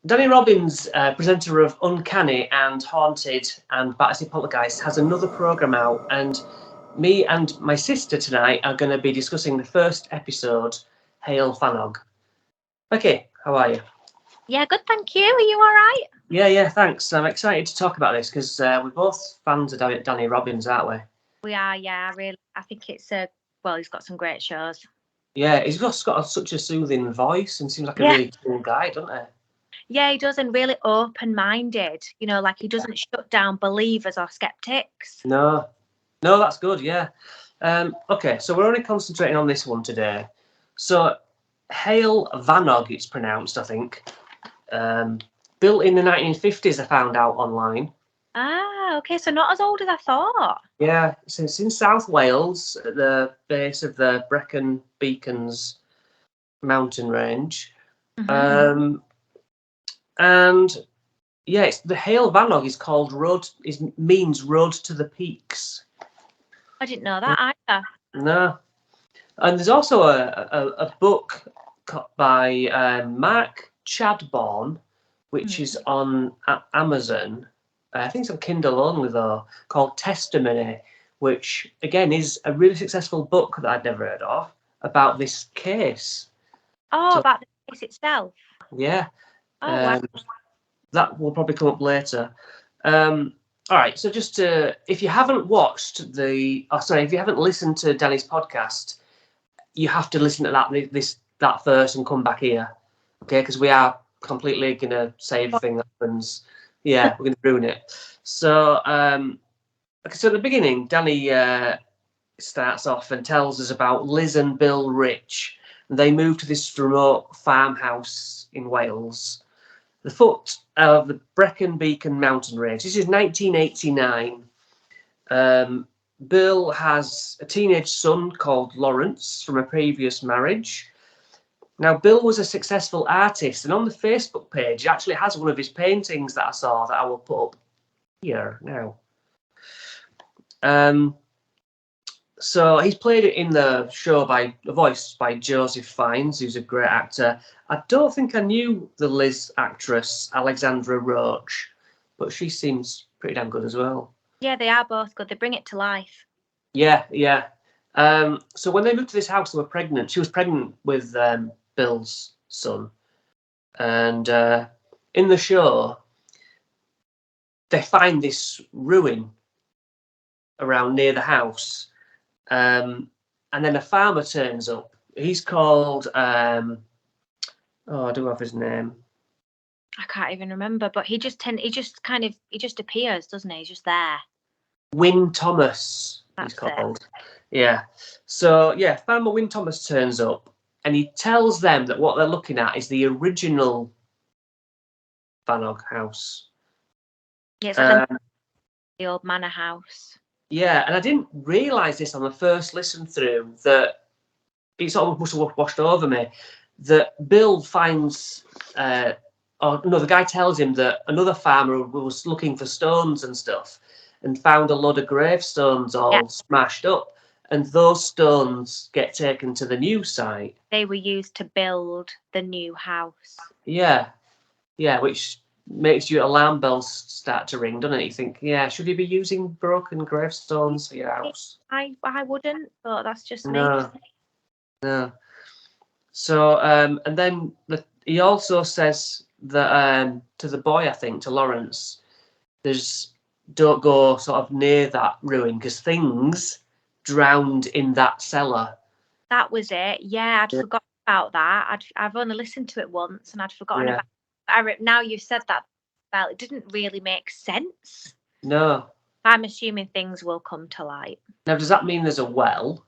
Danny Robbins, presenter of Uncanny and Haunted and Battersea Poltergeist, has another programme out, and me and my sister tonight are going to be discussing the first episode, Heol Fanog. Okay, how are you? Yeah, good, thank you. Are you all right? Yeah, thanks. I'm excited to talk about this because we're both fans of Danny Robbins, aren't we? We are, yeah. I think it's he's got some great shows. Yeah, he's just got such a soothing voice and seems like a Yeah. really cool guy, doesn't he? Yeah, he does, and really open-minded. You know, like he doesn't shut down believers or skeptics. No, that's good. Yeah. Okay, so we're only concentrating on this one today. So, Heol Fanog, it's pronounced, I think. Built in the 1950s, I found out online. Ah, okay, so not as old as I thought. Yeah, so it's in South Wales, at the base of the Brecon Beacons mountain range. Mm-hmm. And yeah, it's the Heol Fanog is called means road to the peaks. I didn't know that either. No. And there's also a book by Mark Chadbourne, which is on Amazon. I think it's on Kindle only, though, called Testimony, which, again, is a really successful book that I'd never heard of about this case. Oh, about the case itself? Yeah. Oh, wow. That will probably come up later. All right, so just if you haven't if you haven't listened to Danny's podcast, you have to listen to that first and come back here, okay? Because we are completely going to say everything that happens. Yeah, we're going to ruin it. So, so at the beginning, Danny starts off and tells us about Liz and Bill Rich. They moved to this remote farmhouse in Wales, the foot of the Brecon Beacon mountain range. This is 1989. Bill has a teenage son called Lawrence from a previous marriage. Now, Bill was a successful artist, and on the Facebook page, he actually has one of his paintings that I saw that I will put up here now. So he's played it in the show voiced by Joseph Fiennes, who's a great actor. I don't think I knew the Liz actress, Alexandra Roach, but she seems pretty damn good as well. Yeah, they are both good. They bring it to life. Yeah. So when they moved to this house, they were pregnant. She was pregnant with Bill's son. And in the show, they find this ruin around near the house. And then a farmer turns up. He's called, I do have his name. I can't even remember, but he just appears, doesn't he? He's just there. Wyn Thomas, he's called. Yeah. So, yeah, Farmer Wyn Thomas turns up and he tells them that what they're looking at is the original Fanog house. Yeah, it's like the old manor house. Yeah, and I didn't realise this on the first listen through, that it sort of must have washed over me, that Bill finds, the guy tells him that another farmer was looking for stones and stuff and found a load of gravestones all smashed up, and those stones get taken to the new site. They were used to build the new house. Yeah, which makes your alarm bells start to ring, doesn't it? You think, yeah, should you be using broken gravestones for your house? I wouldn't, but that's just me. No. So, and then he also says that to the boy, I think, to Lawrence, don't go sort of near that ruin because things drowned in that cellar. That was it. Yeah, I'd forgotten about that. I've only listened to it once and I'd forgotten about it. Now you've said that, well, it didn't really make sense. No. I'm assuming things will come to light. Now, does that mean there's a well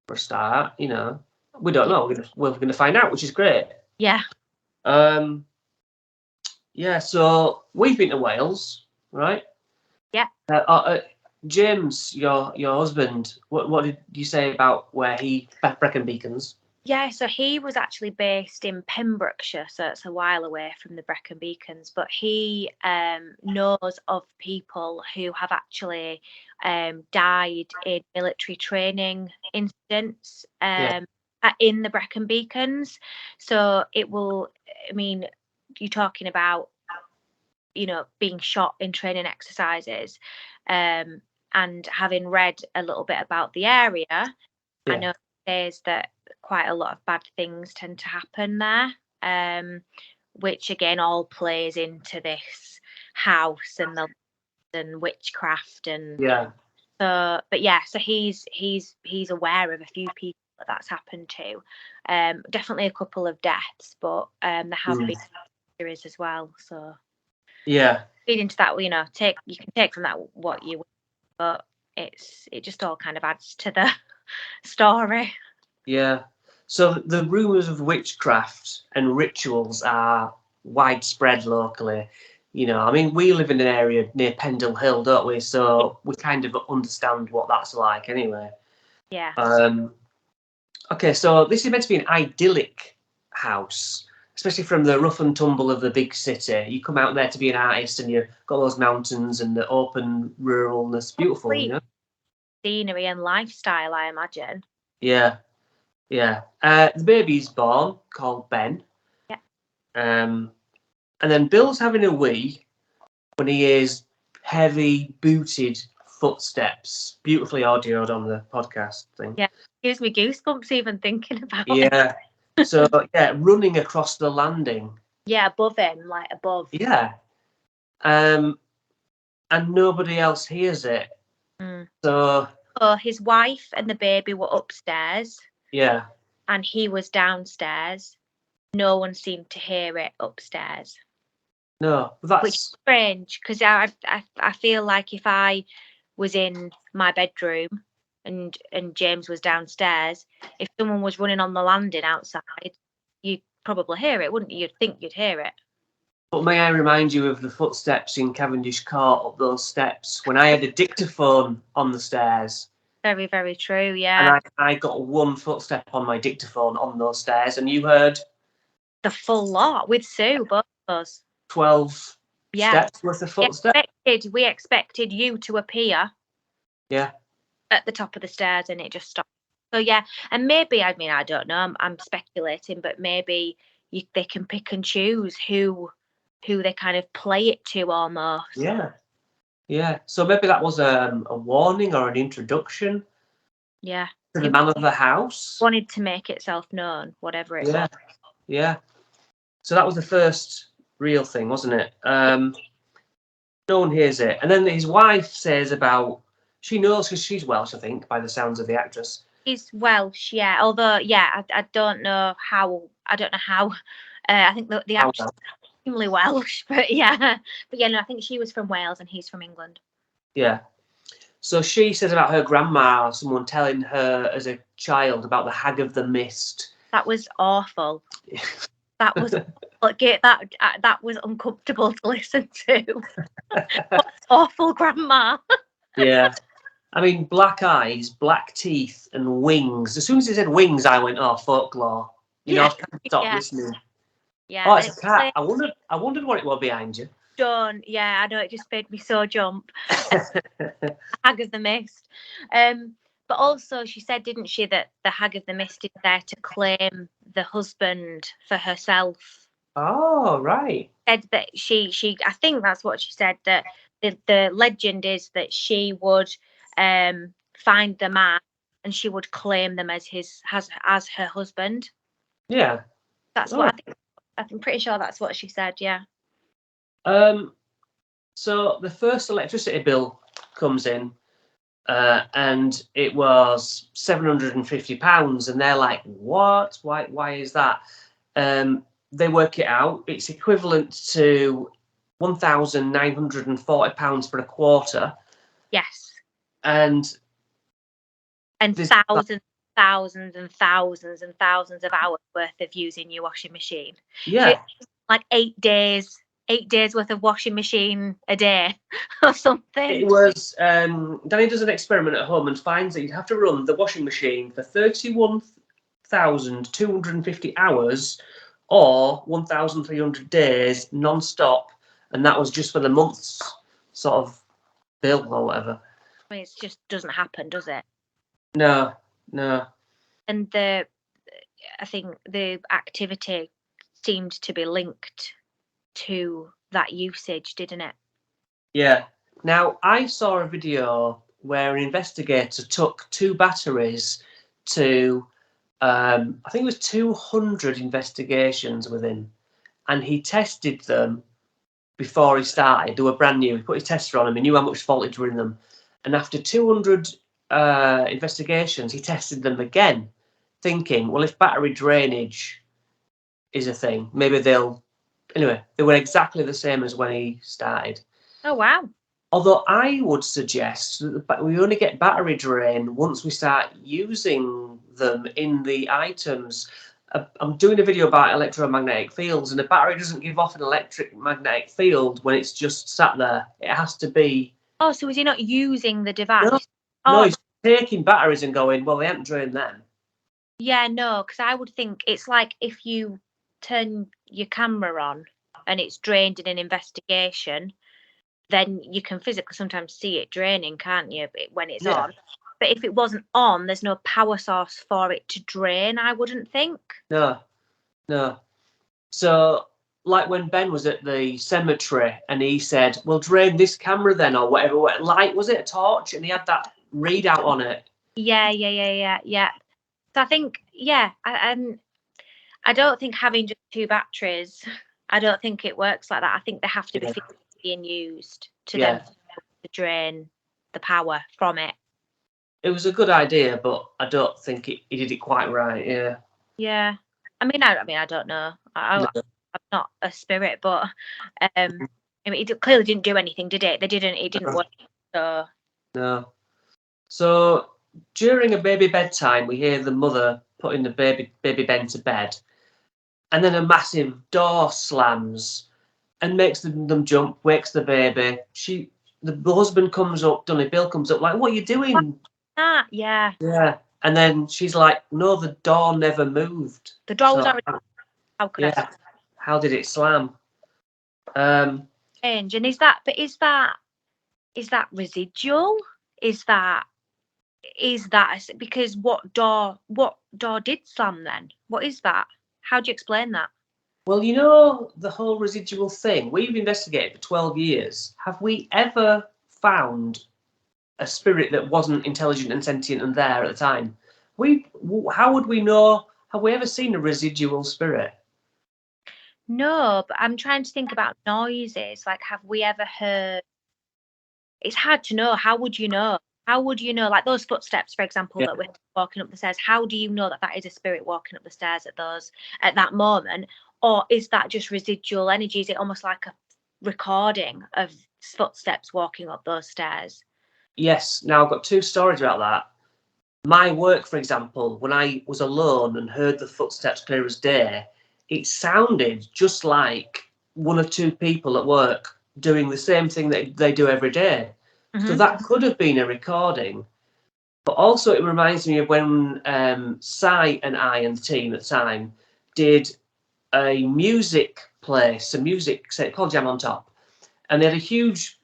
for a start? You know, we don't know. We're going to find out, which is great. Yeah. Yeah, so we've been to Wales, right? Yeah. James, your husband, what did you say about where Brecon Beacons? Yeah, so he was actually based in Pembrokeshire, so it's a while away from the Brecon Beacons, but he knows of people who have actually died in military training incidents in the Brecon Beacons. So you're talking about, being shot in training exercises, and having read a little bit about the area, I know it says that quite a lot of bad things tend to happen there, which again all plays into this house and witchcraft and so. But yeah, so he's aware of a few people that's happened to. Definitely a couple of deaths, but there have been series as well. So feed into that, you can take from that what you will, but it just all kind of adds to the story. Yeah. So the rumours of witchcraft and rituals are widespread locally. I mean, we live in an area near Pendle Hill, don't we? So we kind of understand what that's like anyway. Yeah. Okay, so this is meant to be an idyllic house, especially from the rough and tumble of the big city. You come out there to be an artist and you've got those mountains and the open ruralness. Beautiful, Scenery and lifestyle, I imagine. Yeah. The baby's born, called Ben. Yeah. And then Bill's having a wee when he hears heavy booted footsteps, beautifully audioed on the podcast thing. Yeah, gives me goosebumps even thinking about it. Yeah. So running across the landing. Yeah, above him, like above. Yeah. And nobody else hears it. So his wife and the baby were upstairs. Yeah. And he was downstairs. No one seemed to hear it upstairs. No, that's which is strange because I feel like if I was in my bedroom and James was downstairs, if someone was running on the landing outside, you'd probably hear it, wouldn't you? You'd think you'd hear it. But may I remind you of the footsteps in Cavendish Court up those steps when I had a dictaphone on the stairs? Very, very true, yeah. And I got one footstep on my dictaphone on those stairs, and you heard the full lot with Sue, both of us. 12 steps worth of footsteps. We expected you to appear. Yeah. At the top of the stairs, and it just stopped. So yeah, and maybe I don't know. I'm speculating, but maybe they can pick and choose who they kind of play it to almost. Yeah. So maybe that was a warning or an introduction. Yeah. To the man of the house. Wanted to make itself known, whatever it was. Yeah. So that was the first real thing, wasn't it? No one hears it. And then his wife says she knows because she's Welsh, I think, by the sounds of the actress. She's Welsh, yeah. Although, I don't know how. I think the actress is extremely Welsh, but yeah. But yeah, no, I think she was from Wales and he's from England. Yeah. So she says about her grandma, someone telling her as a child about the Hag of the Mist. That was awful. That was that was uncomfortable to listen to. What awful grandma. Yeah. I mean, black eyes, black teeth, and wings. As soon as he said wings, I went, "Oh, folklore." I can't stop listening. Yeah. Oh, it's a cat. I wondered what it was behind you. Done. Yeah, I know, it just made me so jump. Hag of the Mist. But also she said, didn't she, that the Hag of the Mist is there to claim the husband for herself. Oh, right. Said that she I think that's what she said, that the legend is that she would find the man and she would claim them as her husband. Yeah. That's what I think. I'm pretty sure that's what she said, yeah. So the first electricity bill comes in, and it was £750, and they're like, "What? Why is that?" They work it out. It's equivalent to £1,940 for a quarter. Yes. And thousands and thousands and thousands of hours worth of using your washing machine. Yeah. So like 8 days worth of washing machine a day or something. It was Danny does an experiment at home and finds that you have to run the washing machine for 31,250 hours or 1,300 days non-stop, and that was just for the month's sort of bill or whatever. I mean, it just doesn't happen, does it? No. And I think the activity seemed to be linked to that usage, didn't it? Yeah. Now, I saw a video where an investigator took 2 batteries to, I think it was 200 investigations with him, and he tested them before he started. They were brand new. He put his tester on them. He knew how much voltage were in them. And after 200 investigations, he tested them again, thinking, well, if battery drainage is a thing, maybe they'll... Anyway, they were exactly the same as when he started. Oh, wow. Although I would suggest that we only get battery drain once we start using them in the items. I'm doing a video about electromagnetic fields, and a battery doesn't give off an electromagnetic field when it's just sat there. It has to be... Oh, so is he not using the device? No, Oh, he's taking batteries and going, well, they haven't drained them. yeah, no, because I would think it's like if you turn your camera on and it's drained in an investigation, then you can physically sometimes see it draining, can't you, when it's on? But if it wasn't on, there's no power source for it to drain, I wouldn't think. No. So, like when Ben was at the cemetery and he said, well, drain this camera then, or whatever. What light was it? A torch? And he had that readout on it. Yeah. So I think, I don't think having just 2 batteries, I don't think it works like that. I think they have to be being used to then to drain the power from it. It was a good idea, but I don't think he did it quite right. Yeah. Yeah. I mean, I don't know. I'm not a spirit, but I mean, it clearly didn't do anything, did it? It didn't work. So No. So during a baby bedtime, we hear the mother putting the baby Ben to bed, and then a massive door slams and makes them jump, wakes the baby. The husband comes up, Donny Bill comes up, like, what are you doing? Yeah. And then she's like, no, the door never moved. The door was already... How could I... How did it slam? Strange. And is that residual? Is that because what door did slam then? What is that? How do you explain that? Well, you know, the whole residual thing, we've investigated for 12 years. Have we ever found a spirit that wasn't intelligent and sentient and there at the time? How would we know? Have we ever seen a residual spirit? No, but I'm trying to think about noises. Like, have we ever heard... It's hard to know. How would you know? Like those footsteps, for example, that we're walking up the stairs? How do you know that is a spirit walking up the stairs at that moment? Or is that just residual energy? Is it almost like a recording of footsteps walking up those stairs? Yes. Now, I've got 2 stories about that. My work, for example, when I was alone and heard the footsteps clear as day, it sounded just like 1 or 2 people at work doing the same thing that they do every day. So that could have been a recording. But also it reminds me of when Si and I and the team at the time did a music place, a music set called Jam on Top. And they had a huge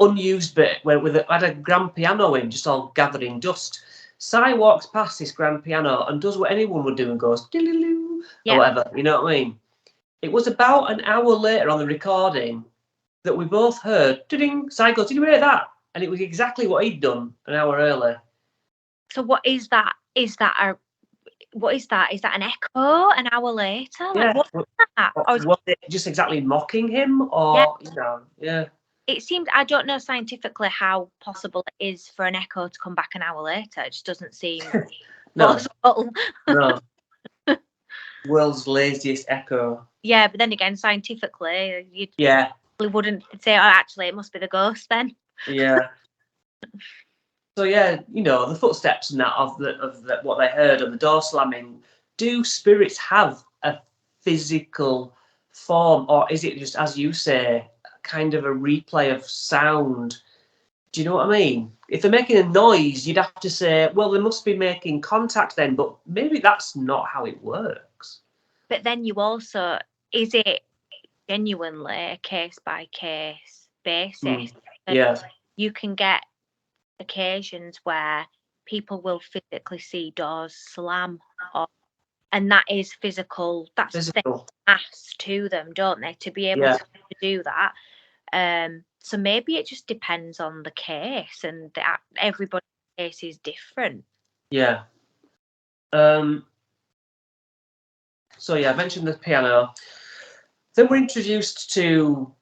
unused bit where had a grand piano in, just all gathered in dust. Si walks past this grand piano and does what anyone would do and goes, or whatever, you know what I mean? It was about an hour later on the recording that we both heard, ding, Si goes, did you hear that? And it was exactly what he'd done an hour earlier. So what is that? Is that an echo an hour later? Like, what's that? Was it just exactly mocking him? Or, It seems, I don't know scientifically how possible it is for an echo to come back an hour later. It just doesn't seem possible. No. World's laziest echo. Yeah, but then again, scientifically, you wouldn't say, oh, actually, it must be the ghost then. Yeah. So the footsteps and that of what they heard and the door slamming. Do spirits have a physical form, or is it just, as you say, kind of a replay of sound? Do you know what I mean? If they're making a noise, you'd have to say, well, they must be making contact then, but maybe that's not how it works. But then you also, is it genuinely a case by case basis? You can get occasions where people will physically see doors slam, and that is physical. That's Physical. asked to them, don't they, to be able to do that. So maybe it just depends on the case, and everybody's case is different. Yeah. So yeah, I mentioned the piano. Then we're introduced to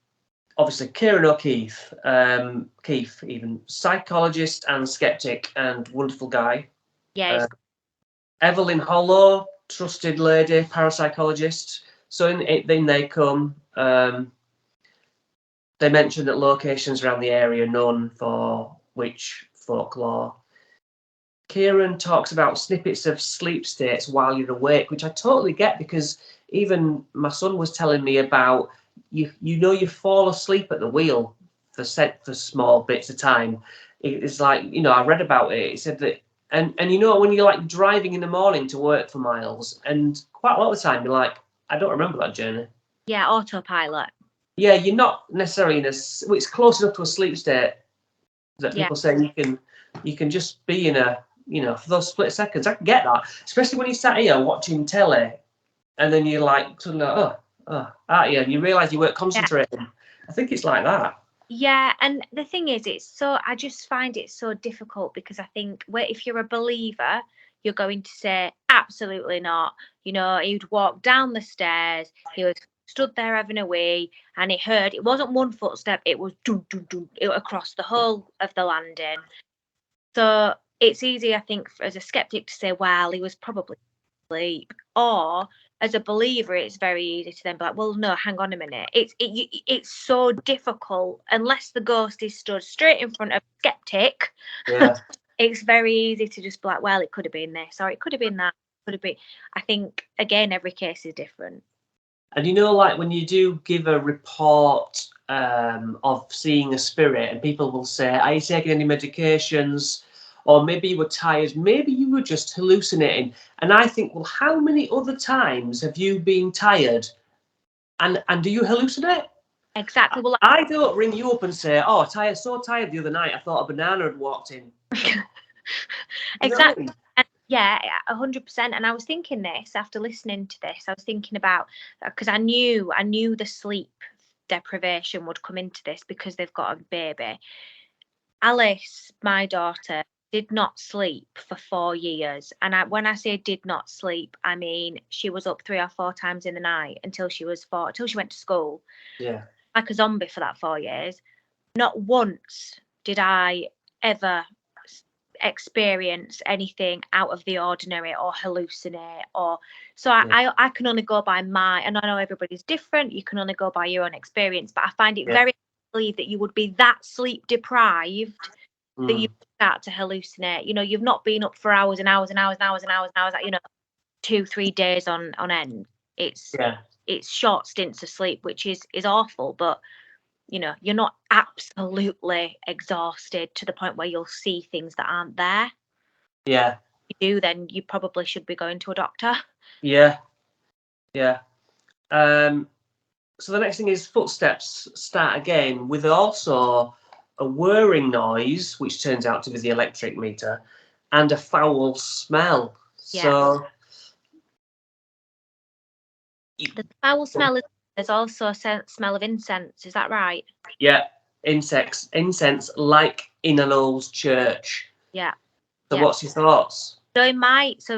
obviously Kieran O'Keefe, Keefe, even psychologist and skeptic and wonderful guy. Yeah. Evelyn Hollow, trusted lady, parapsychologist. So in they come. They mention that locations around the area are known for witch folklore. Kieran talks about snippets of sleep states while you're awake, which I totally get, because even my son was telling me about you fall asleep at the wheel for small bits of time. It's like, I read about it. It said that, and when you're like driving in the morning to work for miles, and quite a lot of the time you're like, I don't remember that journey. Yeah, autopilot. Yeah, you're not necessarily it's close enough to a sleep state that people say you can just be in a, for those split seconds. I can get that, especially when you sat here watching telly, and then you're like suddenly, aren't you? And you realise you weren't concentrating. Yeah. I think it's like that. Yeah, and the thing is, I just find it so difficult, because I think if you're a believer, you're going to say absolutely not. He'd walk down the stairs, he was stood there having a wee, and he heard, it wasn't one footstep, it was doo, doo, doo, across the whole of the landing. So it's easy, I think, as a skeptic to say, well, he was probably asleep. Or as a believer, it's very easy to then be like, well, no, hang on a minute. It's so difficult, unless the ghost is stood straight in front of a skeptic. Yeah. It's very easy to just be like, well, it could have been this, or it could have been that. Could have been. I think, again, every case is different. And like when you do give a report of seeing a spirit, and people will say, are you taking any medications? Or maybe you were tired, maybe you were just hallucinating. And I think, well, how many other times have you been tired? And do you hallucinate? Exactly. Well, I don't ring you up and say, oh, so tired the other night, I thought a banana had walked in. Exactly. And yeah, 100%. And I was thinking this after listening to this. I was thinking about, because I knew the sleep deprivation would come into this, because they've got a baby. Alice, my daughter, did not sleep for 4 years. And when I say did not sleep, I mean she was up 3 or 4 times in the night until she was 4, until she went to school. Yeah. Like a zombie for that 4 years. Not once did I ever experience anything out of the ordinary or hallucinate, or so I can only go by and I know everybody's different, you can only go by your own experience, but I find it very believe that you would be that sleep deprived that you start to hallucinate. You've not been up for hours and hours and hours and hours and hours and hours, 2-3 days on end. It's short stints of sleep, which is awful, but you're not absolutely exhausted to the point where you'll see things that aren't there. Yeah. If you do, then you probably should be going to a doctor. Yeah. Yeah. So the next thing is footsteps start again with also a whirring noise, which turns out to be the electric meter, and a foul smell. Yeah. So the foul smell there's also a smell of incense. Is that right? Yeah, incense like in an old church. Yeah. So what's your thoughts? So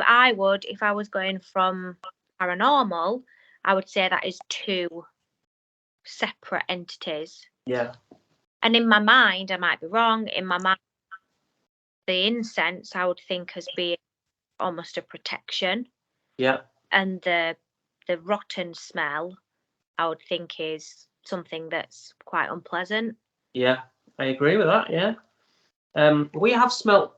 I would, if I was going from paranormal, I would say that is 2 separate entities. Yeah. And in my mind, I might be wrong. In my mind, the incense I would think as being almost a protection. Yeah. And the rotten smell I would think is something that's quite unpleasant. Yeah, I agree with that. Yeah. We have smelt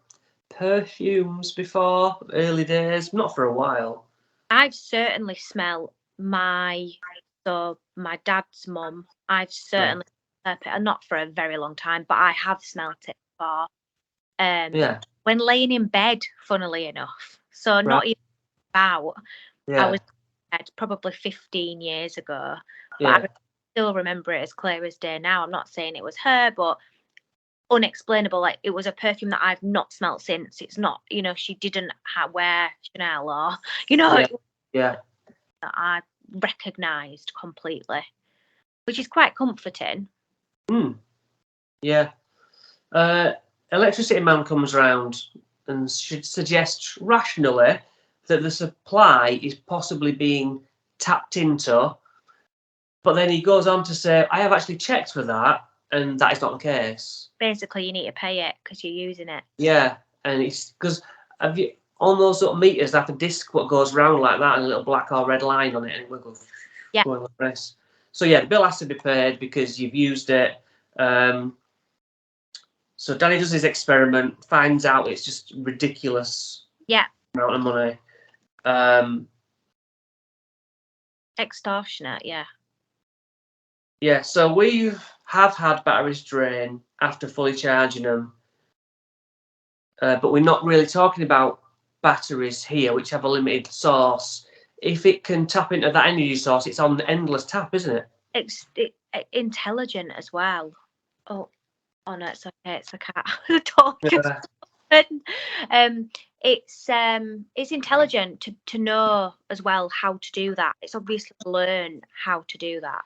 perfumes before, early days, not for a while. I've certainly smelt my dad's mum. I've certainly smelt it, and not for a very long time, but I have smelt it before. When laying in bed, funnily enough. So not even about. I was probably 15 years ago, but I still remember it as clear as day now. I'm not saying it was her, but unexplainable. Like, it was a perfume that I've not smelt since. It's not, she didn't wear Chanel or, Yeah. that I recognised completely, which is quite comforting. Yeah. Electricity Man comes round and suggests rationally that the supply is possibly being tapped into, but then he goes on to say, I have actually checked for that, and that is not the case. Basically, you need to pay it because you're using it. Yeah, and it's because on those sort of meters, they have a disc what goes round like that, and a little black or red line on it, and it will go going like this. So yeah, the bill has to be paid because you've used it. So Danny does his experiment, finds out it's just ridiculous amount of money. Extortionate, yeah. Yeah, so we have had batteries drain after fully charging them, but we're not really talking about batteries here, which have a limited source. If it can tap into that energy source, it's on the endless tap, isn't it? It's intelligent as well. Oh no, it's okay. It's a cat. The dog just it's intelligent to know as well how to do that. It's obviously learn how to do that.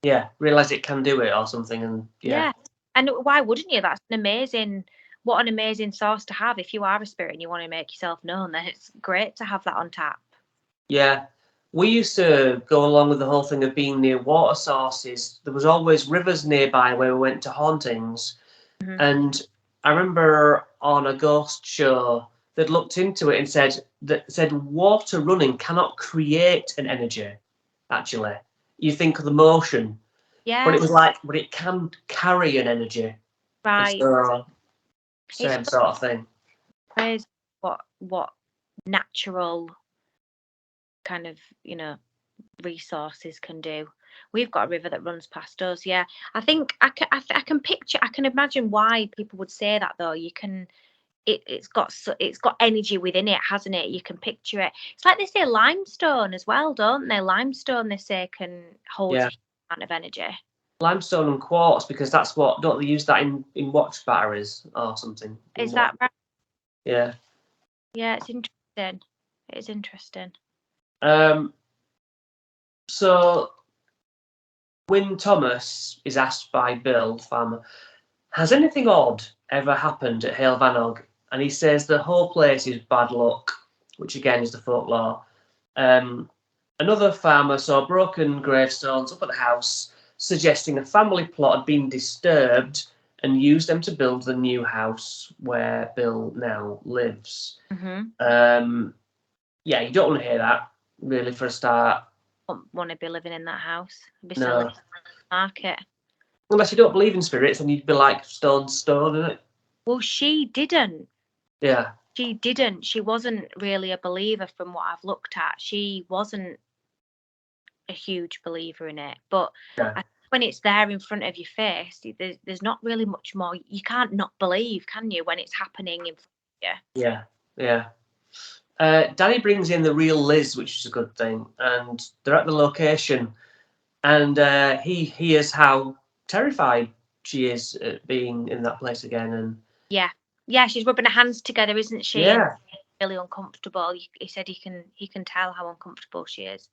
Yeah, realise it can do it or something, and yeah. And why wouldn't you? That's an amazing source to have. If you are a spirit and you want to make yourself known, then it's great to have that on tap. Yeah. We used to go along with the whole thing of being near water sources. There was always rivers nearby where we went to hauntings. Mm-hmm. And I remember on a ghost show that looked into it and said water running cannot create an energy, actually. You think of the motion. Yeah. But it can carry an energy. Right. So, same sort of thing. Crazy what natural kind of, resources can do. We've got a river that runs past us. Yeah, I think I can imagine why people would say that, though. It's got energy within it, hasn't it? You can picture it. It's like they say limestone as well, don't they? Limestone, they say, can hold a amount of energy. Limestone and quartz, because that's what, don't they use that in watch batteries or something? Is that right? Yeah. Yeah, it's interesting. It's interesting. So when Thomas is asked by Bill, farmer, has anything odd ever happened at Heol Fanog? And he says the whole place is bad luck, which again is the folklore. Another farmer saw broken gravestones up at the house, suggesting a family plot had been disturbed and used them to build the new house where Bill now lives. Mm-hmm. Yeah, you don't want to hear that, really, for a start. Wouldn't want to be living in that house. Be No. selling it on the market. Unless you don't believe in spirits, and you'd be like stone, isn't it? Well, she didn't. Yeah. She didn't. She wasn't really a believer from what I've looked at. She wasn't a huge believer in it. But when it's there in front of your face, there's not really much more. You can't not believe, can you, when it's happening in front of you? Yeah. Danny brings in the real Liz, which is a good thing, and they're at the location, and he hears how terrified she is at being in that place again, and yeah, she's rubbing her hands together, isn't she? Yeah. And really uncomfortable. He said he can tell how uncomfortable she is.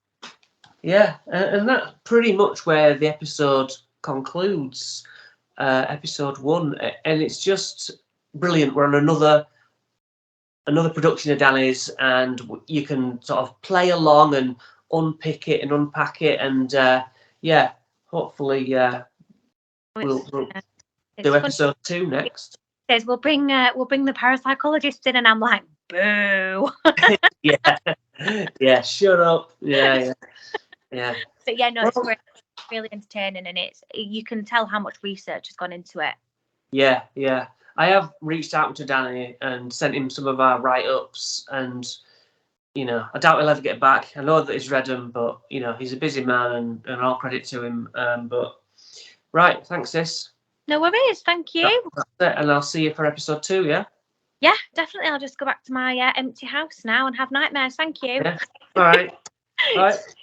Yeah, and that's pretty much where the episode concludes, episode 1, and it's just brilliant. We're on another production of Danny's, and you can sort of play along and unpick it and unpack it, and hopefully we'll do episode 2 next. It says we'll bring the parapsychologist in, and I'm like, boo. Yeah, shut up. Yeah. But yeah, no, it's great. It's really entertaining, and you can tell how much research has gone into it. Yeah. I have reached out to Danny and sent him some of our write-ups, and I doubt he'll ever get back. I know that he's read them, but he's a busy man, and all credit to him. But right, thanks, sis. No worries, thank you. That's it, and I'll see you for episode 2. Yeah, definitely. I'll just go back to my empty house now and have nightmares. Thank you. Yeah. All right.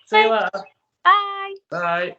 See you later. Bye. Bye.